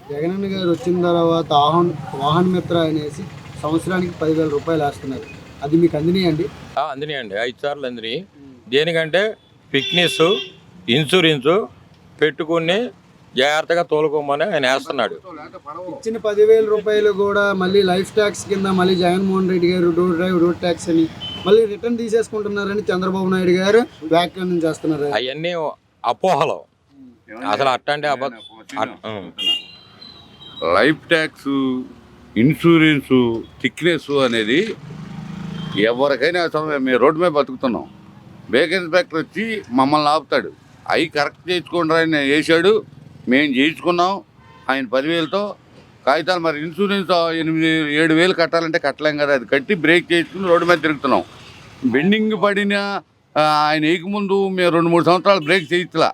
జగనన్న గారు వచ్చిన తర్వాత వాహన్ మిత్ర అనేసి సంవత్సరానికి 10,000 రూపాయలు వేస్తున్నారు. అది మీకు అందినాయండి? అందినాయండి, 5 సార్లు అందినాయి. దేనికంటే ఫిట్నెస్, ఇన్సూరెన్సు పెట్టుకుని జాగ్రత్తగా తోలుకోమని ఆయన వేస్తున్నాడు. ఇచ్చిన 10,000 రూపాయలు కూడా మళ్ళీ లైఫ్ ట్యాక్స్ కింద మళ్ళీ జగన్మోహన్ రెడ్డి గారు రోడ్ ట్యాక్స్ అని మళ్ళీ రిటర్న్ తీసేసుకుంటున్నారని చంద్రబాబు నాయుడు గారు వ్యాఖ్యానం చేస్తున్నారు. అవన్నీ అపోహలు. అసలు అట్లాంటి లైఫ్ ట్యాక్స్, ఇన్సూరెన్సు, థిక్నెస్ అనేది ఎవరికైనా మేము రోడ్డు మీద బతుకుతున్నాం. బేక్ ఇన్స్పెక్టర్ వచ్చి మమ్మల్ని ఆపుతాడు. అవి కరెక్ట్ చేయించుకోండి ఆయన వేసాడు, మేము చేయించుకున్నాం. ఆయన 10,000తో కాగితాలు. మరి ఇన్సూరెన్స్ 7,000 కట్టాలంటే కట్టలేం కదా, అది కట్టి బ్రేక్ చేసుకుని రోడ్డు మీద తిరుగుతున్నాం. బెండింగ్ పడిన ఆయన వేయకముందు మేము 2-3 సంవత్సరాలు బ్రేక్ చేయించలా.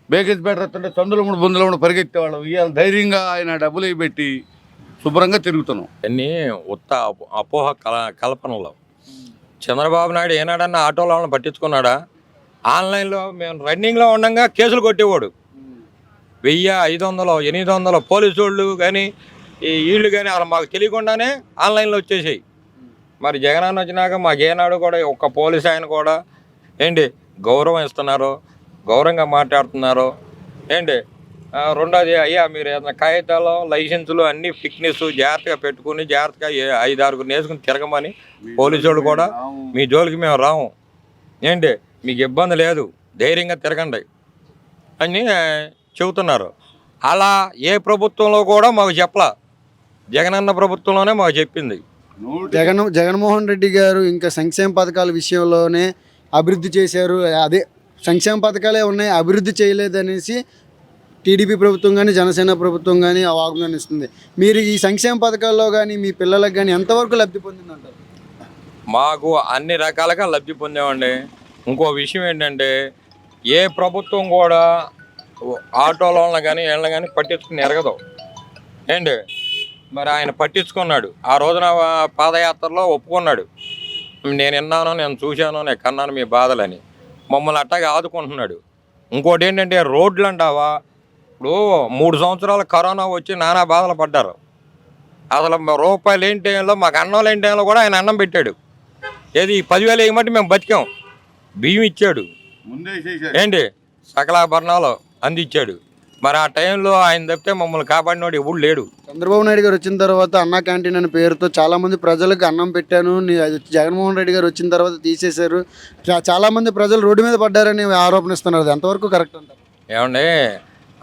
బేక్ ఇన్స్పెక్టర్ వస్తుంటే సందులో బొందులో పరిగెత్తేవాళ్ళం. ఇవాళ ధైర్యంగా ఆయన డబ్బులు పెట్టి శుభ్రంగా తిరుగుతున్నాం. అన్నీ ఉత్త అపోహ కల్పనలు. చంద్రబాబు నాయుడు ఏనాడన్నా ఆటోలో పట్టించుకున్నాడా? ఆన్లైన్లో మేము రన్నింగ్లో ఉండగా కేసులు కొట్టేవాడు. 1000, 500, 800 పోలీసు వాళ్ళు కానీ ఈ వీళ్ళు కానీ అలా మాకు తెలియకుండానే ఆన్లైన్లో వచ్చేసాయి. మరి జగనన్న వచ్చినాక మాకు ఏనాడు కూడా ఒక్క పోలీసు ఆయన కూడా ఏంటి గౌరవం ఇస్తున్నారు, గౌరవంగా మాట్లాడుతున్నారు ఏంటి. రెండోది, అయ్యా మీరు ఏదైనా కాగితాలు, లైసెన్సులు అన్నీ ఫిట్నెస్ జాగ్రత్తగా పెట్టుకుని జాగ్రత్తగా 5-6 నేసుకుని తిరగమని పోలీసు వాళ్ళు కూడా మీ జోలికి మేము రాము ఏంటి, మీకు ఇబ్బంది లేదు, ధైర్యంగా తిరగండి అని చెబుతున్నారు. అలా ఏ ప్రభుత్వంలో కూడా మాకు చెప్పలా, జగనన్న ప్రభుత్వంలోనే మాకు చెప్పింది. జగన్మోహన్ రెడ్డి గారు ఇంకా సంక్షేమ పథకాల విషయంలోనే అభివృద్ధి చేశారు, అదే సంక్షేమ పథకాలే ఉన్నాయి, అభివృద్ధి చేయలేదనేసి టీడీపీ ప్రభుత్వం కానీ జనసేన ప్రభుత్వం కానీ వాగ్దానం ఇస్తుంది. మీరు ఈ సంక్షేమ పథకాల్లో కానీ మీ పిల్లలకు కానీ ఎంతవరకు లబ్ధి పొందిందంటారు? మాకు అన్ని రకాలుగా లబ్ధి పొందామండి. ఇంకో విషయం ఏంటంటే, ఏ ప్రభుత్వం కూడా ఆటోలను కానీ వీళ్ళని కానీ పట్టించుకుని ఎరగదు ఏంటి. మరి ఆయన పట్టించుకున్నాడు. ఆ రోజున పాదయాత్రలో ఒప్పుకున్నాడు, నేను విన్నాను, నేను చూశాను, నేను కన్నాను మీ బాధలని. మమ్మల్ని అట్టాగే ఆదుకుంటున్నాడు. ఇంకోటి ఏంటంటే, రోడ్లు అంటావా, ఇప్పుడు 3 సంవత్సరాలు కరోనా వచ్చి నానా బాధలు పడ్డారు. అసలు రూపాయలు లేని టైంలో, మాకు అన్నం లేని టైంలో కూడా ఆయన అన్నం పెట్టాడు. ఏది 10,000 వేయమంటే మేము బతికాం. బియ్యం ఇచ్చాడు ఏంటి, సకలాభరణాలు అందించాడు. మరి ఆ టైంలో ఆయన తప్పితే మమ్మల్ని కాపాడినోడు ఎప్పుడు లేడు. చంద్రబాబు నాయుడు గారు వచ్చిన తర్వాత అన్నా క్యాంటీన్ అనే పేరుతో చాలామంది ప్రజలకు అన్నం పెట్టాను, జగన్మోహన్ రెడ్డి గారు వచ్చిన తర్వాత తీసేశారు, చాలామంది ప్రజలు రోడ్డు మీద పడ్డారని ఆరోపణిస్తున్నారు. అది ఎంతవరకు కరెక్ట్ అంటారు? ఏమండి,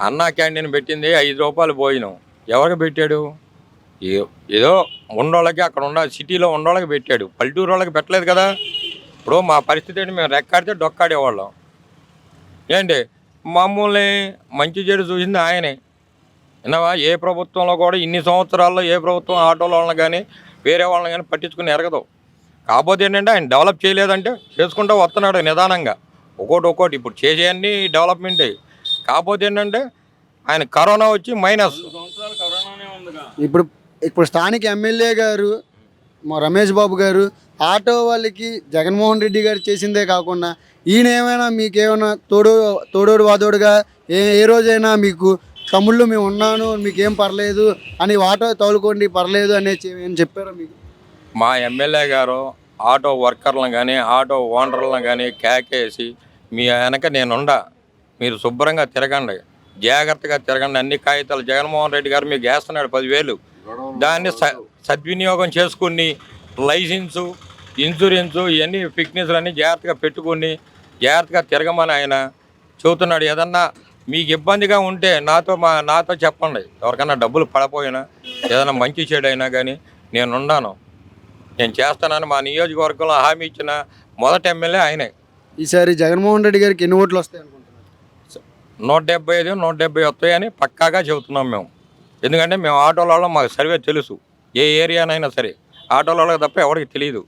అన్నా క్యాంటీన్ పెట్టింది 5 రూపాయలు భోజనం ఎవరికి పెట్టాడు? ఏదో ఉండోళ్ళకి, అక్కడ ఉన్న సిటీలో ఉండోళ్ళకి పెట్టాడు, పల్లెటూరు వాళ్ళకి పెట్టలేదు కదా. ఇప్పుడు మా పరిస్థితి ఏంటి, మేము రెక్కాడితే డొక్కాడేవాళ్ళం ఏంటి. మమ్మల్ని మంచి చెడు చూసింది ఆయనే. విన్నావా, ఏ ప్రభుత్వంలో కూడా ఇన్ని సంవత్సరాల్లో ఏ ప్రభుత్వం ఆటోల వాళ్ళని కానీ వేరే వాళ్ళని కానీ పట్టించుకుని ఎరగదు. కాకపోతే ఏంటంటే, ఆయన డెవలప్ చేయలేదంటే చేసుకుంటూ వస్తున్నాడు నిదానంగా ఒక్కోటి. ఇప్పుడు చేసేవన్నీ డెవలప్మెంటే. కాకపోతే ఏంటంటే, ఆయన కరోనా వచ్చి మైనస్. ఇప్పుడు స్థానిక ఎమ్మెల్యే గారు మా రమేష్ బాబు గారు ఆటో వాళ్ళకి జగన్మోహన్ రెడ్డి గారు చేసిందే కాకుండా ఈయన ఏమైనా మీకేమైనా తోడోడు వాదోడుగా ఏ రోజైనా మీకు తమ్ముళ్ళు మేము ఉన్నాను, మీకేం పర్లేదు అని ఆటో తోలుకోండి పర్లేదు అని చెప్పారా మీకు? మా ఎమ్మెల్యే గారు ఆటో వర్కర్లను కానీ ఆటో ఓనర్లను కానీ కేకేసి, మీ వెనక నేనుండా, మీరు శుభ్రంగా తిరగండి, జాగ్రత్తగా తిరగండి, అన్ని కాగితాలు జగన్మోహన్ రెడ్డి గారు మీకు వేస్తున్నాడు 10,000, దాన్ని సద్వినియోగం చేసుకుని లైసెన్సు, ఇన్సూరెన్సు, ఇవన్నీ ఫిట్నెస్లు అన్నీ జాగ్రత్తగా పెట్టుకుని జాగ్రత్తగా తిరగమని ఆయన చెబుతున్నాడు. ఏదన్నా మీకు ఇబ్బందిగా ఉంటే నాతో చెప్పండి. ఎవరికన్నా డబ్బులు పడపోయినా, ఏదైనా మంచి చెడు అయినా కానీ నేనున్నాను, నేను చేస్తానని మా నియోజకవర్గంలో హామీ ఇచ్చిన మొదటి ఎమ్మెల్యే ఆయనే. ఈసారి జగన్మోహన్ రెడ్డి గారికి ఎన్ని ఓట్లు వస్తాయి అనుకుంటున్నారు? 175, 170 వస్తాయని పక్కాగా చెబుతున్నాం మేము. ఎందుకంటే మేము ఆటోలలో మాకు సర్వే తెలుసు, ఏ ఏరియానైనా సరే ఆటోలలో తప్ప ఎవరికి తెలియదు.